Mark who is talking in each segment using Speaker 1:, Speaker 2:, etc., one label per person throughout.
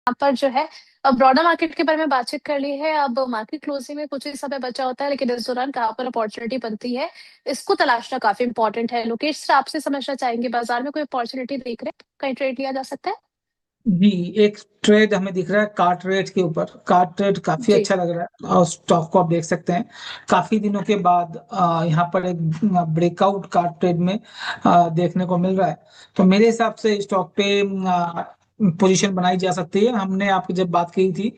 Speaker 1: यहाँ पर जो है अब ब्रॉडर मार्केट के बारे में बातचीत कर ली है। अब मार्केट क्लोजिंग में कुछ ही समय बचा होता है, लेकिन इस दौरान कहाँ पर अपॉर्चुनिटी बनती है इसको तलाशना काफी इंपॉर्टेंट है। लोकेश सर, आपसे समझना चाहेंगे बाजार में कोई अपॉर्चुनिटी देख रहे हैं, कहीं ट्रेड लिया जा सकता है?
Speaker 2: जी, एक ट्रेड हमें दिख रहा है कार्ट रेट के ऊपर। कार्ट रेट काफी
Speaker 1: जी।
Speaker 2: अच्छा लग रहा है और स्टॉक को आप देख सकते हैं। काफी दिनों के बाद यहाँ पर एक ब्रेकआउट कार्ट ट्रेड में देखने को मिल रहा है। तो मेरे हिसाब से स्टॉक पे पोजीशन बनाई जा सकती है। हमने आपकी जब बात की थी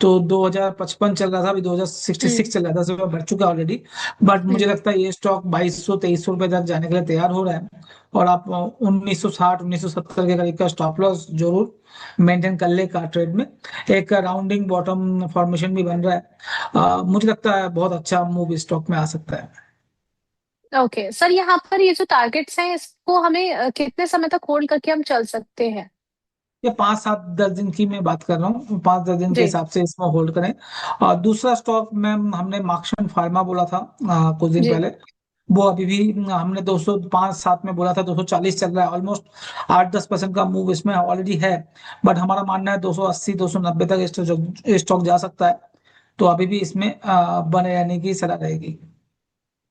Speaker 2: तो 2055 चल रहा था, अभी
Speaker 1: हम्म।
Speaker 2: 2066 चल रहा था, सुबह बढ़ चुका है ऑलरेडी। बट मुझे
Speaker 1: हम्म।
Speaker 2: लगता है ये स्टॉक 2200 2300 रुपए तक जाने के लिए तैयार हो रहा है। और आप 1960 1970 के करीब का स्टॉप लॉस जरूर मेंटेन कर ले का ट्रेड में। एक राउंडिंग बॉटम फॉर्मेशन भी बन रहा है। मुझे लगता है बहुत अच्छा मूव स्टॉक में आ सकता है।
Speaker 1: ओके सर, यहाँ पर ये जो टारगेट्स हैं इसको हमें कितने समय तक होल्ड करके हम चल सकते हैं?
Speaker 2: ये 5 7 10 दिन की मैं बात कर रहा हूँ, 5 10 दिन के
Speaker 1: जी।
Speaker 2: हिसाब से इसमें होल्ड करें। और दूसरा स्टॉक में हमने मार्क्सन फार्मा बोला था कुछ दिन
Speaker 1: जी।
Speaker 2: पहले। वो अभी भी हमने 205 7 में बोला था, 240 चल रहा है। ऑलमोस्ट 8 10% का मूव इसमें ऑलरेडी है। बट हमारा मानना है 280 290 तक स्टॉक जा सकता है। तो अभी भी इसमें बने रहने की सलाह रहेगी।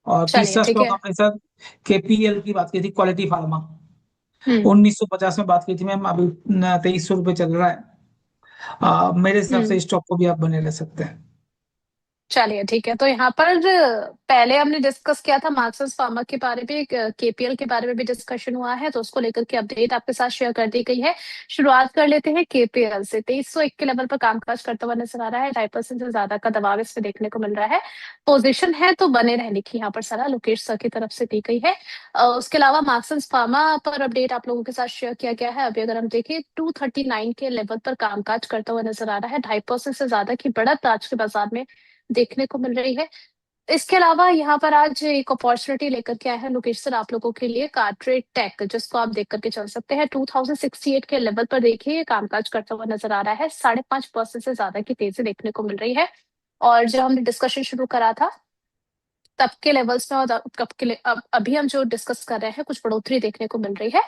Speaker 2: और
Speaker 1: चलिए
Speaker 2: तीसरा
Speaker 1: ठीक
Speaker 2: स्टॉक
Speaker 1: है।
Speaker 2: हमने सर केपीएल की बात की थी, क्वालिटी फार्मा।
Speaker 1: हम्म।
Speaker 2: 1950 में बात की थी मैम, अभी 2300 रुपये चल रहा है। मेरे हिसाब
Speaker 1: हम्म।
Speaker 2: से स्टॉक को भी आप बने रह सकते हैं।
Speaker 1: चलिए ठीक है, तो यहाँ पर पहले हमने डिस्कस किया था मार्क्सस फार्मा के बारे में, केपीएल के बारे में भी डिस्कशन हुआ है, तो उसको लेकर के अपडेट आपके साथ शेयर कर दी गई है। शुरुआत कर लेते हैं केपीएल से। 2301 के लेवल पर कामकाज करता हुआ नजर आ रहा है। 2.5% से ज्यादा का दबाव इसमें देखने को मिल रहा है। पोजीशन है तो बने रहने की यहाँ पर सलाह लोकेश सर की तरफ से दी गई है। उसके अलावा मार्क्सस फार्मा पर अपडेट आप लोगों के साथ शेयर किया गया है। अभी अगर हम देखें 239 के लेवल पर कामकाज करता हुआ नजर आ रहा है। 2.5% से ज्यादा की बढ़त आज के बाजार में देखने को मिल रही है। इसके अलावा यहाँ पर आज एक अपॉर्चुनिटी लेकर के आया है लोकेश सर आप लोगों के लिए, कार्टरेट टेक, जिसको आप देख करके चल सकते हैं। 2068 के लेवल पर देखिए ये कामकाज करता हुआ नजर आ रहा है। 5.5% से ज्यादा की तेजी देखने को मिल रही है। और जब हमने डिस्कशन शुरू करा था तब के लेवल्स में और कब के अब अभी हम जो डिस्कस कर रहे हैं कुछ बढ़ोतरी देखने को मिल रही है।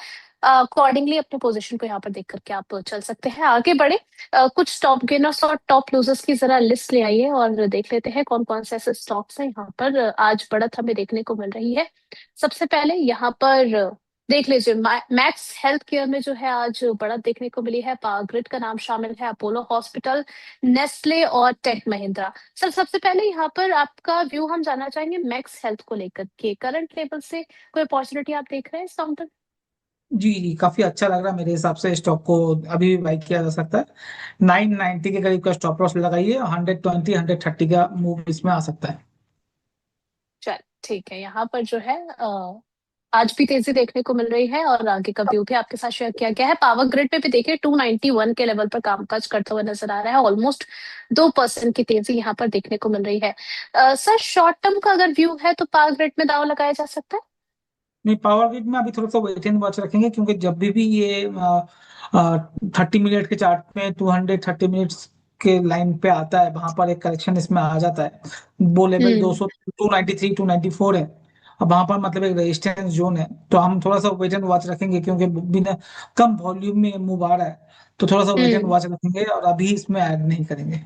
Speaker 1: अकॉर्डिंगली अपने पोजीशन को यहाँ पर देख करके आप चल सकते हैं, आगे बढ़े। कुछ टॉप गेनर्स और टॉप लूजर्स की जरा लिस्ट ले आइए और देख लेते हैं कौन कौन से ऐसे स्टॉक्स हैं यहाँ पर आज बढ़त हमें देखने को मिल रही है। सबसे पहले यहाँ पर देख लीजिए मैक्स हेल्थ केयर में जो है आज बढ़त देखने को मिली है। पावर ग्रिड का नाम शामिल है, अपोलो हॉस्पिटल, नेस्ले और टेक महिंद्रा। सर सबसे पहले यहाँ पर आपका व्यू हम जानना चाहेंगे मैक्स हेल्थ को लेकर के, करंट लेवल से कोई अपॉर्चुनिटी आप देख रहे हैं इस काउंटर?
Speaker 2: जी जी, काफी अच्छा लग रहा है मेरे हिसाब से। स्टॉक को अभी भी बाई किया जा सकता है। 990 के करीब का स्टॉप लॉस लगाइए। 120 130 का मूव इसमें आ सकता है।
Speaker 1: चल ठीक है, यहाँ पर जो है आज भी तेजी देखने को मिल रही है और आगे का व्यू भी आपके साथ शेयर किया गया है। पावर ग्रिड पे भी देखिए 291 के लेवल पर कामकाज करता हुआ नजर आ रहा है। ऑलमोस्ट 2% की तेजी यहाँ पर देखने को मिल रही है। सर शॉर्ट टर्म का अगर व्यू है तो पावर ग्रिड में दाव लगाया जा सकता है?
Speaker 2: नहीं, पावर ग्रिड में अभी थोड़ा सा वेट एंड वॉच रखेंगे, क्योंकि जब भी ये 30 मिनट के चार्ट में 230 मिनट्स के लाइन पे आता है, वहां पर एक करेक्शन इसमें आ जाता है। वो लेवल
Speaker 1: हम्म।
Speaker 2: 200 293 294 है। अब वहां पर मतलब एक रेजिस्टेंस जोन है, तो हम थोड़ा सा वेट एंड वॉच रखेंगे, क्योंकि बिना कम वॉल्यूम में मूव आ रहा है। तो थोड़ा सा वेट एंड
Speaker 1: हम्म।
Speaker 2: वॉच रखेंगे और अभी इसमें ऐड नहीं करेंगे।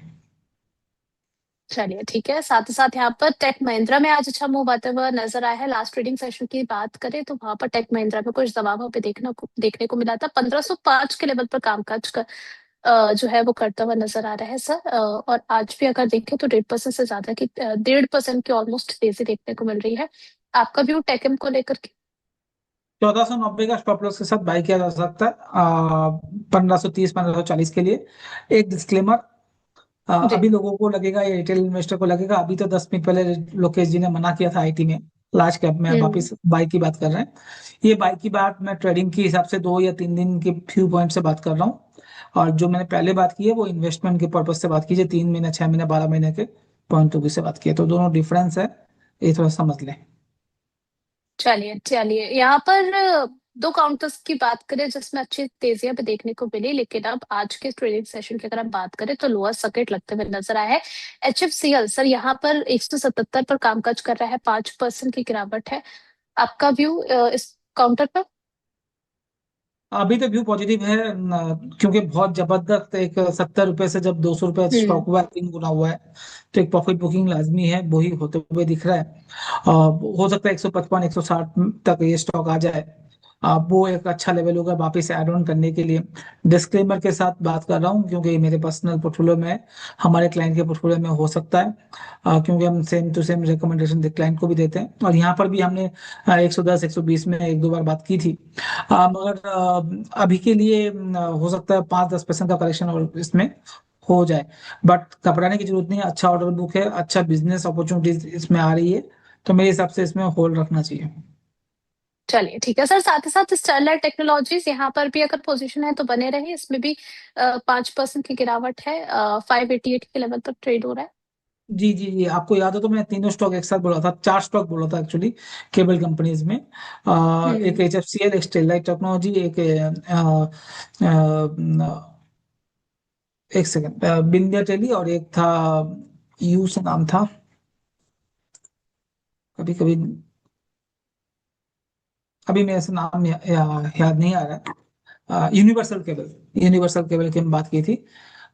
Speaker 1: चलिए ठीक है, साथ ही साथ यहाँ पर टेक महिंद्रा में आज अच्छा मूव आता हुआ नजर आया है। लास्ट ट्रेडिंग सेशन की बात करें तो वहां पर टेक महिंद्रा में कुछ दबाव पे देखने को मिला था। 1505 के लेवल पर कामकाज का जो है वो करता हुआ नजर आ रहा है सर। और आज भी अगर देखें तो 1.5% से ज्यादा की 1.5% की ऑलमोस्ट तेजी देखने को मिल रही है। आपका व्यू टेकम को लेकर के?
Speaker 2: 1490 का स्टॉप लॉस के साथ बाई किया जा सकता है। 1530 1540 के लिए। एक डिस्क्लेमर,
Speaker 1: जी।
Speaker 2: अभी लोगों को लगेगा, ये रिटेल इन्वेस्टर को लगेगा, अभी तो 10 मिनट पहले लोकेश जी ने मना किया था आईटी में लार्ज कैप में,
Speaker 1: हम्म।
Speaker 2: वापस बाई की बात कर रहे हैं। ये बाई की बात मैं ट्रेडिंग के हिसाब से 2 या 3 दिन के फ्यू पॉइंट से बात कर रहा हूँ। और जो मैंने पहले बात की है वो इन्वेस्टमेंट के पर्पज से बात कीजिए, 3 महीने 6 महीने 12 महीने के पॉइंट ऑफ व्यू से बात की है, तो दोनों डिफरेंस है। ये थोड़ा समझ लें।
Speaker 1: चलिए चलिए, यहाँ पर दो काउंटर्स की बात करें जिसमें अच्छी तेजियां भी देखने को मिली, लेकिन अब आज के ट्रेडिंग सेशन की अगर हम बात करें तो लोअर सर्किट लगते हुए नजर आया है। एचएफसीएल सर यहाँ पर 177 पर कामकाज कर रहा है, 5% की गिरावट है। आपका व्यू इस काउंटर पर?
Speaker 2: अभी तो व्यू पॉजिटिव है क्योंकि बहुत जबरदस्त एक 70 रुपए से जब 200 रुपए स्टॉक
Speaker 1: हम्म।
Speaker 2: हुआ है, 3 गुना हुआ है। तो एक प्रॉफिट बुकिंग लाजमी है, वही होते हुए दिख रहा है। हो सकता है 155 160 तक ये स्टॉक आ जाए। वो एक अच्छा लेवल होगा वापस ऐड ऑन करने के लिए। डिस्क्लेमर के साथ बात कर रहा हूँ क्योंकि मेरे पर्सनल पोर्टफोलियो में है, हमारे क्लाइंट के पोर्टफोलियो में हो सकता है। क्योंकि हम same to same recommendation client को भी देते हैं, और यहाँ पर भी हमने 110 120 में एक दो बार बात की थी। मगर अभी के लिए हो सकता है 5-10% का करेक्शन और इसमें हो जाए। बट घबराने की जरूरत नहीं है, अच्छा ऑर्डर बुक है, अच्छा बिजनेस अपॉर्चुनिटीज इसमें आ रही है। तो मेरे हिसाब से इसमें होल्ड रखना चाहिए।
Speaker 1: चलिए ठीक है सर, साथ ही साथ स्टरलाइट टेक्नोलॉजीज यहाँ पर भी अगर पोजीशन है तो बने रहे, इसमें भी 5% की गिरावट है, 588 के लेवल पर ट्रेड हो रहा है।
Speaker 2: जी जी जी, आपको याद हो तो मैं तीनों स्टॉक एक साथ बोला था, 4 स्टॉक बोला था एक्चुअली, केबल कंपनीज में। एक
Speaker 1: हम्म।
Speaker 2: HFCL, एक स्टेरलाइट टेक्नोलॉजी, एक सेकंड, बिंदिया टेली, और एक था यू से नाम था, कभी कभी अभी मेरे से नाम याद नहीं आ रहा है। यूनिवर्सल केबल, यूनिवर्सल केबल की हम बात की थी। ये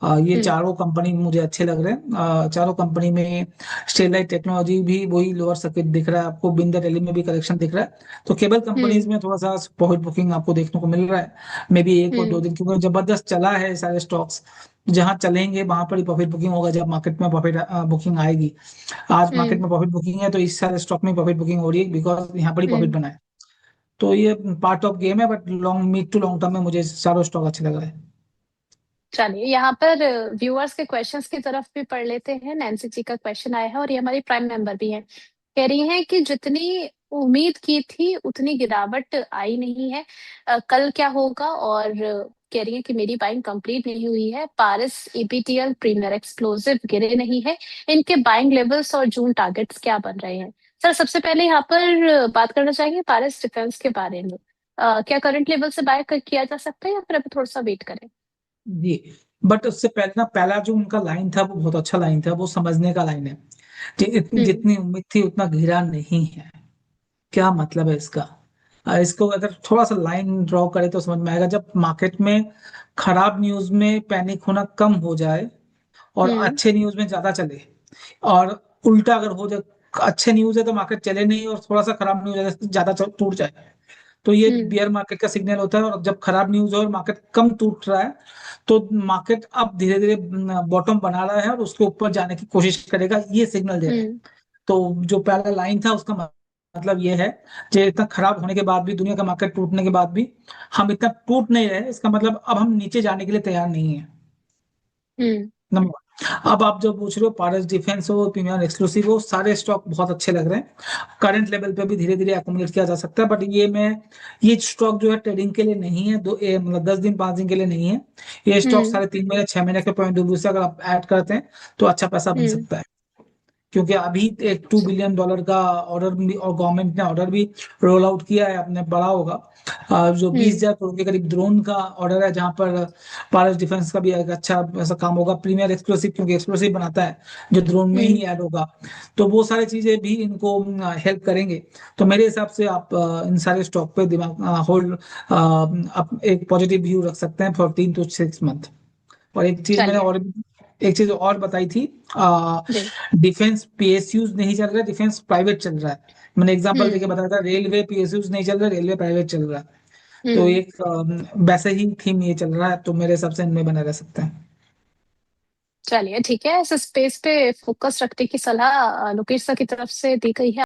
Speaker 1: हम्म।
Speaker 2: चारों कंपनी मुझे अच्छे लग रहे हैं। चारों कंपनी में स्टेरलाइट टेक्नोलॉजी भी वही लोअर सर्किट दिख रहा है आपको, बिंदर रैली में भी करेक्शन दिख रहा है। तो केबल कंपनीज
Speaker 1: हम्म।
Speaker 2: में थोड़ा सा प्रॉफिट बुकिंग आपको देखने को मिल रहा है। मे बी एक और दो
Speaker 1: हम्म।
Speaker 2: दिन, क्योंकि जबरदस्त चला है ये सारे स्टॉक्स। जहां चलेंगे वहां पर ही प्रॉफिट बुकिंग होगा, जब मार्केट में प्रॉफिट बुकिंग आएगी। आज मार्केट
Speaker 1: हम्म।
Speaker 2: में प्रॉफिट बुकिंग है तो इस सारे स्टॉक में प्रॉफिट बुकिंग हो रही है, बिकॉज यहाँ पर ही प्रॉफिट
Speaker 1: हम्म।
Speaker 2: बना है। तो ये पार्ट ऑफ गेम है, but long mid to long term में मुझे चारों स्टॉक अच्छे लग रहे हैं।
Speaker 1: चलिए यहाँ पर व्यूअर्स के क्वेश्चंस की तरफ भी पढ़ लेते हैं। नैन्सी जी का क्वेश्चन आया है और ये हमारी प्राइम मेंबर भी है। कह रही हैं कि जितनी उम्मीद की थी उतनी गिरावट आई नहीं है, कल क्या होगा? और कह रही है कि मेरी बाइंग कंप्लीट नहीं हुई है, पारिस ईपीटीएल प्रीमियर एक्सप्लोसिव गिरे नहीं है, इनके बाइंग लेवल्स और जून टारगेट्स क्या बन रहे हैं? सर सबसे पहले यहाँ पर बात करना चाहेंगे पारिस डिफेंस के बारे में। क्या करंट लेवल से बाय किया जा सकता है या फिर अभी थोड़ा सा वेट करें?
Speaker 2: जी, बट उससे पहले ना, पहला जो उनका लाइन था वो बहुत अच्छा लाइन था, वो समझने का लाइन है।
Speaker 1: हम्म।
Speaker 2: जितनी उम्मीद थी उतना घिरा नहीं है। क्या मतलब है इसका? इसको अगर थोड़ा सा लाइन ड्रॉ करे तो समझ में आएगा। जब मार्केट में खराब न्यूज में पैनिक होना कम हो जाए और
Speaker 1: हम्म।
Speaker 2: अच्छे न्यूज में ज्यादा चले, और उल्टा अगर हो जाए, अच्छे न्यूज है तो मार्केट चले नहीं, और थोड़ा सा खराब न्यूज है तो ज्यादा टूट जाए, तो ये
Speaker 1: हम्म।
Speaker 2: बियर मार्केट का सिग्नल होता है। और जब खराब न्यूज हो और मार्केट कम टूट रहा है, तो मार्केट अब धीरे धीरे बॉटम बना रहा है और उसके ऊपर जाने की कोशिश करेगा, ये सिग्नल दे रहा है।
Speaker 1: हम्म।
Speaker 2: तो जो पहला लाइन था उसका मतलब ये है कि इतना खराब होने के बाद भी, दुनिया का मार्केट टूटने के बाद भी हम इतना टूट नहीं रहे, इसका मतलब अब हम नीचे जाने के लिए तैयार नहीं है।
Speaker 1: हम्म।
Speaker 2: Number one. अब आप जो पूछ रहे हो, पारस डिफेंस हो, प्रीमियम एक्सक्लूसिव हो, सारे स्टॉक बहुत अच्छे लग रहे हैं। करंट लेवल पे भी धीरे धीरे अकोमोडेट किया जा सकता है, बट ये स्टॉक जो है ट्रेडिंग के लिए नहीं है, मतलब 10 दिन 5 दिन के लिए नहीं है। ये स्टॉक
Speaker 1: हम्म।
Speaker 2: 3.5 महीने 6 महीने के पॉइंट ऑफ व्यू से अगर आप ऐड करते हैं तो अच्छा पैसा बन
Speaker 1: हम्म।
Speaker 2: सकता है। क्योंकि अभी एक $2 बिलियन का ऑर्डर भी, और गवर्नमेंट ने ऑर्डर भी रोल आउट किया है, आपने पढ़ा होगा। जो बीस
Speaker 1: हम्म।
Speaker 2: हजार करोड़ के करीब ड्रोन का ऑर्डर है, जहां पर पारस डिफेंस का भी एक अच्छा ऐसा काम होगा, प्रीमियर एक्सप्लोसिव क्योंकि एक्सप्लोसिव बनाता है जो ड्रोन में ही
Speaker 1: हम्म।
Speaker 2: ऐड होगा। तो वो सारी चीजें भी इनको हेल्प करेंगे। तो मेरे हिसाब से आप इन सारे स्टॉक पे दिमाग होल्ड, आप एक पॉजिटिव व्यू रख सकते हैं फॉर 3 to 6 मंथ। और
Speaker 1: चलिए।
Speaker 2: एक चीज और बताई थी।
Speaker 1: जी।
Speaker 2: डिफेंस PSUज नहीं चल रहा, डिफेंस प्राइवेट चल रहा है। मैंने एग्जांपल देके
Speaker 1: हम्म।
Speaker 2: बताया था, रेलवे PSUज नहीं चल रहा, रेलवे प्राइवेट चल रहा है। तो
Speaker 1: हम्म।
Speaker 2: एक वैसे ही थीम ये चल रहा है, तो मेरे हिसाब से इनमें बने रह सकते हैं।
Speaker 1: चलिए ठीक है, इस स्पेस पे फोकस रखने की सलाह लोकेश सर की तरफ से दी गई है।